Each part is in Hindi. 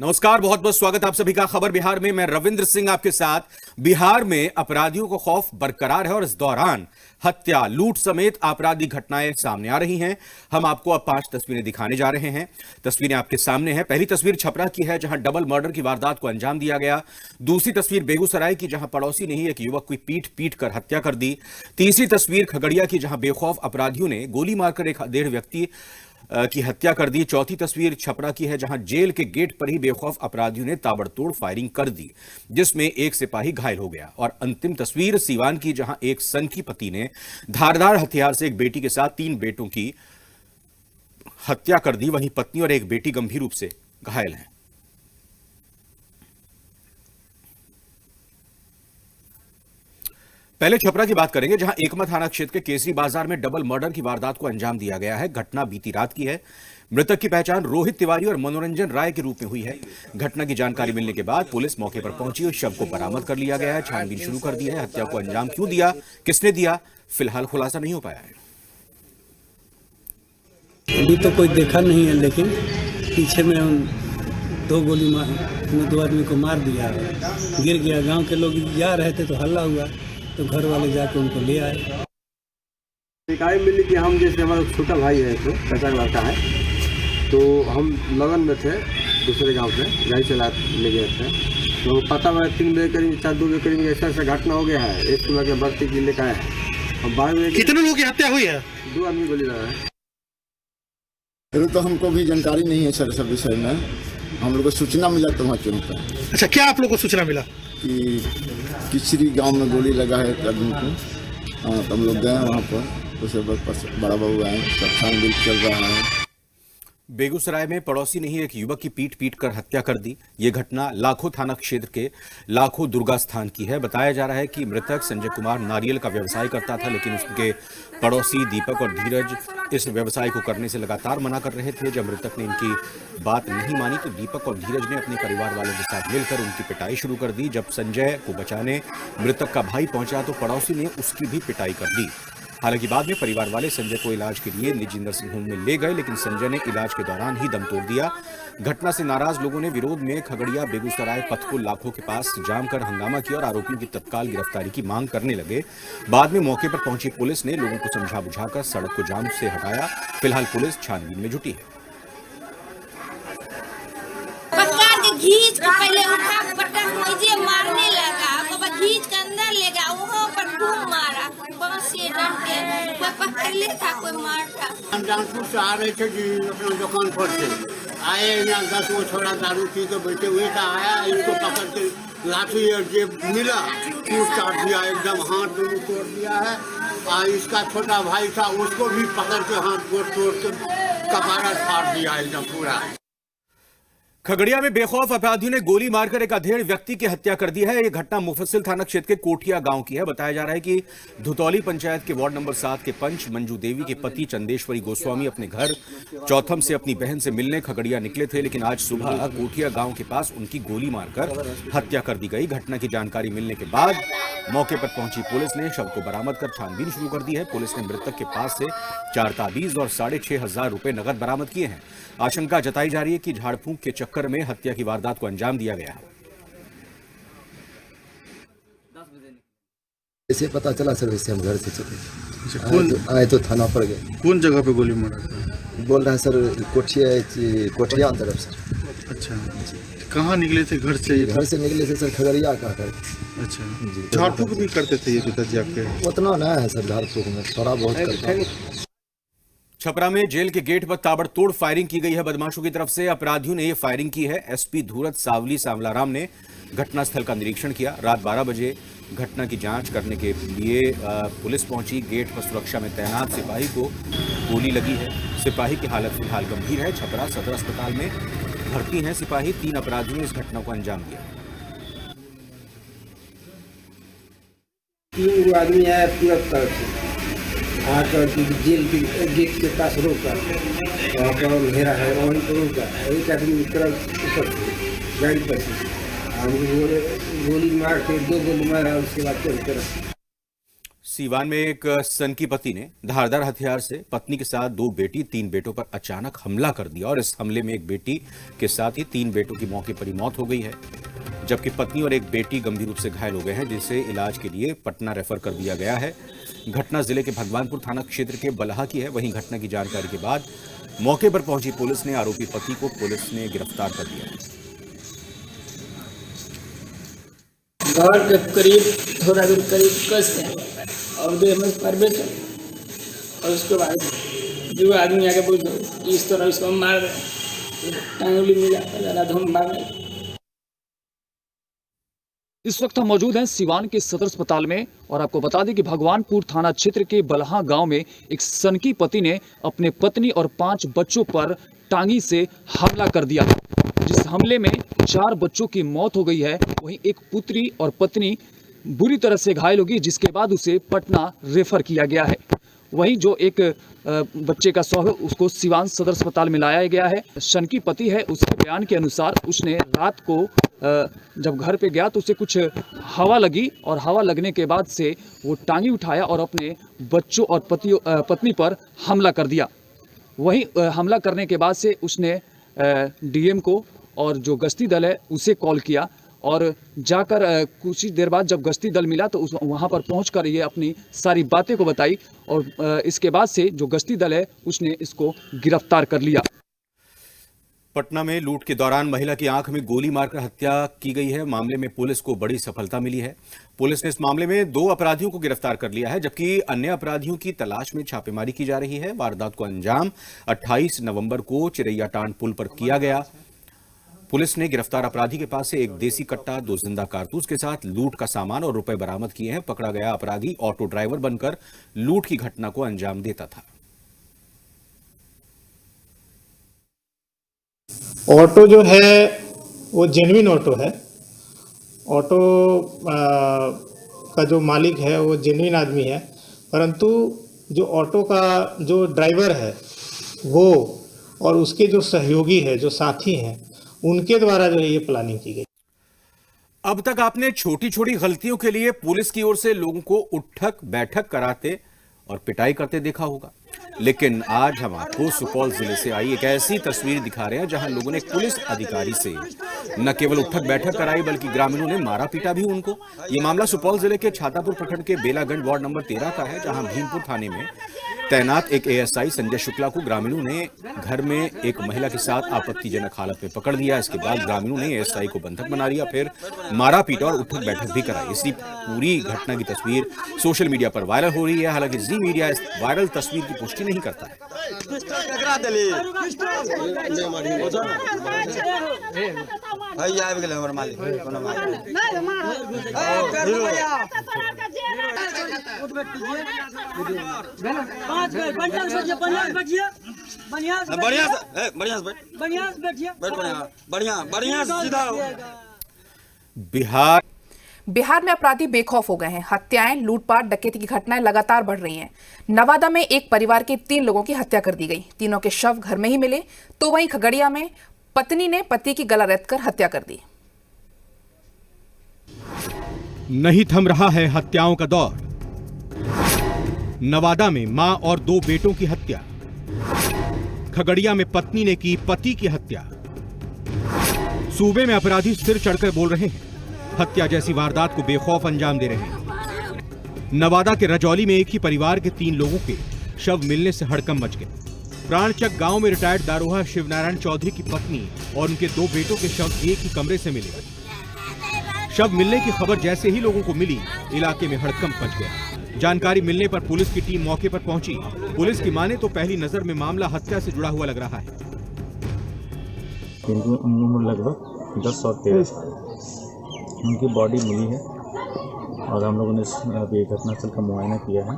नमस्कार, बहुत बहुत स्वागत आप सभी का खबर बिहार में। मैं रविंद्र सिंह आपके साथ। बिहार में अपराधियों को खौफ बरकरार है और इस दौरान हत्या, लूट समेत आपराधिक घटनाएं सामने आ रही हैं। हम आपको अब 5 तस्वीरें दिखाने जा रहे हैं। तस्वीरें आपके सामने हैं। पहली तस्वीर छपरा की है, जहां डबल मर्डर की वारदात को अंजाम दिया गया। दूसरी तस्वीर बेगूसराय की, जहां पड़ोसी ने ही एक युवक को पीट पीट कर हत्या कर दी। तीसरी तस्वीर खगड़िया की, जहां बेखौफ अपराधियों ने गोली मारकर एक 1.5 व्यक्ति की हत्या कर दी। चौथी तस्वीर छपरा की है, जहां जेल के गेट पर ही बेखौफ अपराधियों ने ताबड़तोड़ फायरिंग कर दी, जिसमें एक सिपाही घायल हो गया। और अंतिम तस्वीर सीवान की, जहां एक सनकी पति ने धारदार हथियार से एक बेटी के साथ 3 बेटों की हत्या कर दी। वहीं पत्नी और एक बेटी गंभीर रूप से घायल हैं। पहले छपरा की बात करेंगे, जहां एकमा थाना क्षेत्र के केसरी बाजार में डबल मर्डर की वारदात को अंजाम दिया गया है। घटना बीती रात की है। मृतक की पहचान रोहित तिवारी और मनोरंजन राय के रूप में हुई है। घटना की जानकारी मिलने के बाद पुलिस मौके पर पहुंची और शव को बरामद कर लिया गया है। छानबीन शुरू कर दी है। हत्या को अंजाम क्यों दिया, किसने दिया, फिलहाल खुलासा नहीं हो पाया है। अभी तो कोई देखा नहीं है, लेकिन पीछे में 2 गोली मार 2 आदमी को मार दिया, गिर गया। गांव के लोग जा रहे थे तो हल्ला हुआ, तो घर वाले जाके उनको ले आए। शिकायत मिली कि हम जैसे हमारा छोटा भाई है, तो चाचा का लड़का है, तो हम लगन में थे दूसरे गांव से, गाड़ी चला ले गए थे। तो पता हुआ 3 बजे करीब 2 बजे करीब ऐसा घटना हो गया है। एक सुबह के भर्ती के लेकर आए और 12 बजे कितने लोगों की हत्या हुई है? 2 आदमी गोली लगा है। फिर तो हमको भी जानकारी नहीं है सर, सब विषय में हम लोग को सूचना मिला तो वहाँ चौंका। अच्छा, क्या आप लोग को सूचना मिला कि किसी गांव में गोली लगा है एक आदमी को? हाँ, तो हम लोग गए वहाँ पर, उसे बड़ा बाबू आए, सब छानबीन चल रहा है। बेगूसराय में पड़ोसी ने ही एक युवक की पीट पीट कर हत्या कर दी। यह घटना लाखों थाना क्षेत्र के लाखों दुर्गा स्थान की है। बताया जा रहा है कि मृतक संजय कुमार नारियल का व्यवसाय करता था, लेकिन उसके पड़ोसी दीपक और धीरज इस व्यवसाय को करने से लगातार मना कर रहे थे। जब मृतक ने इनकी बात नहीं मानी तो दीपक और धीरज ने अपने परिवार वालों के साथ मिलकर उनकी पिटाई शुरू कर दी। जब संजय को बचाने मृतक का भाई पहुंचा तो पड़ोसी ने उसकी भी पिटाई कर दी। हालांकि बाद में परिवार वाले संजय को इलाज के लिए निजी नर्सिंग होम में ले गए, लेकिन संजय ने इलाज के दौरान ही दम तोड़ दिया। घटना से नाराज लोगों ने विरोध में खगड़िया बेगूसराय पथ को लाखों के पास जाम कर हंगामा किया और आरोपियों की तत्काल गिरफ्तारी की मांग करने लगे। बाद में मौके पर पहुंची पुलिस ने लोगों को समझा बुझाकर सड़क को जाम से हटाया। फिलहाल पुलिस छानबीन में जुटी है। घींच के पहले उठा पटक मुझे मारने लगा, घींच के अंदर ले गया, वहाँ पर खूब मारा, बांस से डंडे, कोई पकड़ लेता, कोई मारता। हम जानपुर से आ रहे थे जी अपना दुकान पर से, आए यहाँ 10 वो छोड़ा दारू पी के बैठे हुए था, आया इसको पकड़ के लाठी और जेब मिला, टूट काट दिया, एकदम हाथ दोनों तोड़ दिया है। और इसका छोटा भाई था, उसको भी पकड़ के हाथ गोड़ तोड़ के कपारा फाड़ दिया एकदम पूरा। खगड़िया में बेखौफ अपराधियों ने गोली मारकर एक 1.5 व्यक्ति की हत्या कर दी है। यह घटना मुफस्सिल थाना क्षेत्र के कोठिया गांव की है। बताया जा रहा है कि धुतौली पंचायत के वार्ड नंबर 7 के पंच मंजू देवी के पति चंदेश्वरी गोस्वामी अपने घर चौथम से अपनी बहन से मिलने खगड़िया निकले थे, लेकिन आज सुबह कोठिया गांव के पास उनकी गोली मारकर हत्या कर दी गई। घटना की जानकारी मिलने के बाद मौके पर पहुंची पुलिस ने शव को बरामद कर छानबीन शुरू कर दी है। पुलिस ने मृतक के पास से 4 ताबीज और 6,500 रुपए नगद बरामद किए हैं। आशंका जताई जा रही है कि झाड़ फूंक के चक्कर में हत्या की वारदात को अंजाम दिया गया है। ऐसे पता चला सर, वैसे हम घर से चले आए तो थाना पर गए। कौन जगह पे गोली मारा था? बोल रहा है सर कोठिया तरफ सर। अच्छा, कहाँ निकले थे घर से? घर से निकले थे सर खगड़िया का कर। अच्छा, झाड़ फूंक भी करते थे ये पिताजी आपके? उतना ना है सर, झाड़ फूंक में थोड़ा बहुत करता है। छपरा में जेल के गेट पर ताबड़तोड़ फायरिंग की गई है बदमाशों की तरफ से। अपराधियों ने यह फायरिंग की है। एसपी धूरत सावली सांवलाराम ने घटनास्थल का निरीक्षण किया। रात 12 बजे घटना की जांच करने के लिए पुलिस पहुंची। गेट पर सुरक्षा में तैनात सिपाही को गोली लगी है। सिपाही की हालत फिलहाल गंभीर है। छपरा सदर अस्पताल में भर्ती हैं सिपाही। 3 अपराधियों ने इस घटना को अंजाम दिया। 3 आदमी आया तुरंत तरफ से आकर जेल के गेट के पास रोका, वहाँ पर अंधेरा है, वहीं पर रोका। एक आदमी ऊपर गाड़ी पर से गोली मार के 2 गोली मारा, उसके बाद चल कर सीवान में एक सन की पति ने धारदार हथियार से पत्नी के साथ 2 बेटी 3 बेटों पर अचानक हमला कर दिया और इस हमले में एक बेटी के साथ ही 3 बेटों की मौके पर ही मौत हो गई है, जबकि पत्नी और एक बेटी गंभीर रूप से घायल हो गए हैं, जिसे इलाज के लिए पटना रेफर कर दिया गया है। घटना जिले के भगवानपुर थाना क्षेत्र के बलहा की है। वहीं घटना की जानकारी के बाद मौके पर पहुंची पुलिस ने आरोपी पति को गिरफ्तार कर लिया है। घर के करीब थोड़ा दूर करीब कस है और दो में प्रवेश है और उसके बाद जो आदमी आके बोल इस तरह इसको मार टांगली मिला ज़्यादा धूम मारने। इस वक्त हम मौजूद हैं सीवान के सदर अस्पताल में और आपको बता दें कि भगवानपुर थाना क्षेत्र के बलहा गांव में एक सनकी पति ने अपने पत्नी और 5 बच्चों पर टांगी से हमला कर दिया, जिस हमले में 4 बच्चों की मौत हो गई है। वहीं एक पुत्री और पत्नी बुरी तरह से घायल हो गई, जिसके बाद उसे पटना रेफर किया गया है। वहीं जो एक बच्चे का शव है उसको सीवान सदर अस्पताल में लाया गया है। सनकी पति है, उसके बयान के अनुसार उसने रात को जब घर पे गया तो उसे कुछ हवा लगी और हवा लगने के बाद से वो टांगी उठाया और अपने बच्चों और पत्नी पर हमला कर दिया। वहीं हमला करने के बाद से उसने डीएम को और जो गश्ती दल है उसे कॉल किया और जाकर कुछ ही देर बाद जब गश्ती दल मिला तो वहाँ पर पहुंचकर ये अपनी सारी बातें को बताई और इसके बाद से जो गश्ती दल है उसने इसको गिरफ्तार कर लिया। पटना में लूट के दौरान महिला की आंख में गोली मारकर हत्या की गई है। मामले में पुलिस को बड़ी सफलता मिली है। पुलिस ने इस मामले में 2 अपराधियों को गिरफ्तार कर लिया है, जबकि अन्य अपराधियों की तलाश में छापेमारी की जा रही है। वारदात को अंजाम 28 नवंबर को चिरैयाटांड पुल पर किया गया। पुलिस ने गिरफ्तार अपराधी के पास से एक देसी कट्टा, 2 जिंदा कारतूस के साथ लूट का सामान और रुपए बरामद किए हैं। पकड़ा गया अपराधी ऑटो ड्राइवर बनकर लूट की घटना को अंजाम देता था। ऑटो जो है वो जेन्युइन ऑटो है। ऑटो का जो मालिक है वो जेन्युइन आदमी है, परंतु जो ऑटो का जो ड्राइवर है वो और उसके जो सहयोगी है, जो साथी हैं, उनके द्वारा जो है ये प्लानिंग की गई। अब तक आपने छोटी छोटी गलतियों के लिए पुलिस की ओर से लोगों को उठक बैठक कराते और पिटाई करते देखा होगा, लेकिन आज हम आपको सुपौल जिले से आई एक ऐसी तस्वीर दिखा रहे हैं जहां लोगों ने पुलिस अधिकारी से न केवल उठक बैठक कराई बल्कि ग्रामीणों ने मारा पीटा भी उनको। ये मामला सुपौल जिले के छातापुर प्रखंड के बेलागंज वार्ड नंबर 13 का है, जहां भीमपुर थाने में तैनात एक एएसआई संजय शुक्ला को ग्रामीणों ने घर में एक महिला के साथ आपत्तिजनक हालत में पकड़ लिया। इसके बाद ग्रामीणों ने एएसआई को बंधक बना लिया, फिर मारा पीटा और उठक बैठक भी कराई। इसी पूरी घटना की तस्वीर सोशल मीडिया पर वायरल हो रही है। हालांकि जी मीडिया इस वायरल तस्वीर की पुष्टि नहीं करता है। बिहार में अपराधी बेखौफ हो गए हैं। हत्याएं, लूटपाट, डकैती की घटनाएं लगातार बढ़ रही हैं। नवादा में एक परिवार के 3 लोगों की हत्या कर दी गई। तीनों के शव घर में ही मिले। तो वहीं खगड़िया में पत्नी ने पति की गला रेतकर हत्या कर दी। नहीं थम रहा है हत्याओं का दौर। नवादा में मां और 2 बेटों की हत्या। खगड़िया में पत्नी ने की पति की हत्या। सूबे में अपराधी सिर चढ़कर बोल रहे हैं। हत्या जैसी वारदात को बेखौफ अंजाम दे रहे हैं। नवादा के रजौली में एक ही परिवार के 3 लोगों के शव मिलने से हड़कंप मच गए। प्राणचक गांव में रिटायर्ड दारोगा शिवनारायण चौधरी की पत्नी और उनके 2 बेटों के शव एक ही कमरे से मिले। शव मिलने की खबर जैसे ही लोगों को मिली, इलाके में हड़कंप मच गया। जानकारी मिलने पर पुलिस की टीम मौके पर पहुंची। पुलिस की माने तो पहली नजर में मामला हत्या से जुड़ा हुआ लग रहा है। लगभग 10 और 13 उनकी बॉडी मिली है और हम लोगों ने अभी घटनास्थल का मुआयना किया है।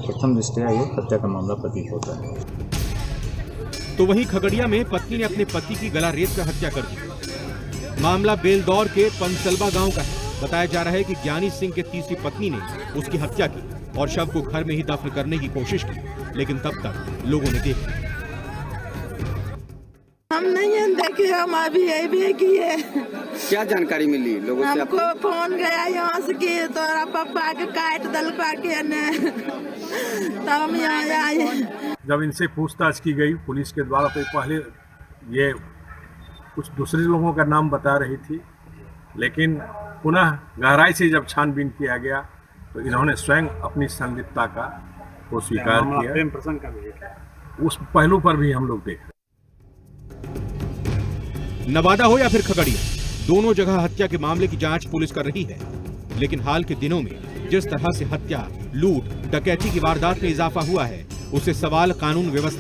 प्रथम दृष्टया ये हत्या का मामला प्रतीत होता है। तो वहीं खगड़िया में पत्नी ने अपने पति की गला रेत कर हत्या कर दी। मामला बेलदौर के पंसलबा गांव का है। बताया जा रहा है कि ज्ञानी सिंह के तीसरी पत्नी ने उसकी हत्या की और शव को घर में ही दफन करने की कोशिश की, लेकिन तब तक लोगों ने देखा। हम नहीं देखे, हम अभी किए क्या जानकारी मिली लोगों से आपको? हमको फोन गया यहाँ से कि तोरा पप्पा के काट दल के ने तब हम यहाँ आए। जब इनसे पूछताछ की गई पुलिस के द्वारा, तो पहले ये कुछ दूसरे लोगों का नाम बता रही थी, लेकिन पुनः गहराई से जब छानबीन किया गया तो इन्होंने स्वयं अपनी संलिप्तता को स्वीकार किया। उस पहलू पर भी हम लोग देख रहे हैं। नवादा हो या फिर खगड़िया, दोनों जगह हत्या के मामले की जांच पुलिस कर रही है, लेकिन हाल के दिनों में जिस तरह से हत्या, लूट, डकैती की वारदात में इजाफा हुआ है, उससे सवाल कानून व्यवस्था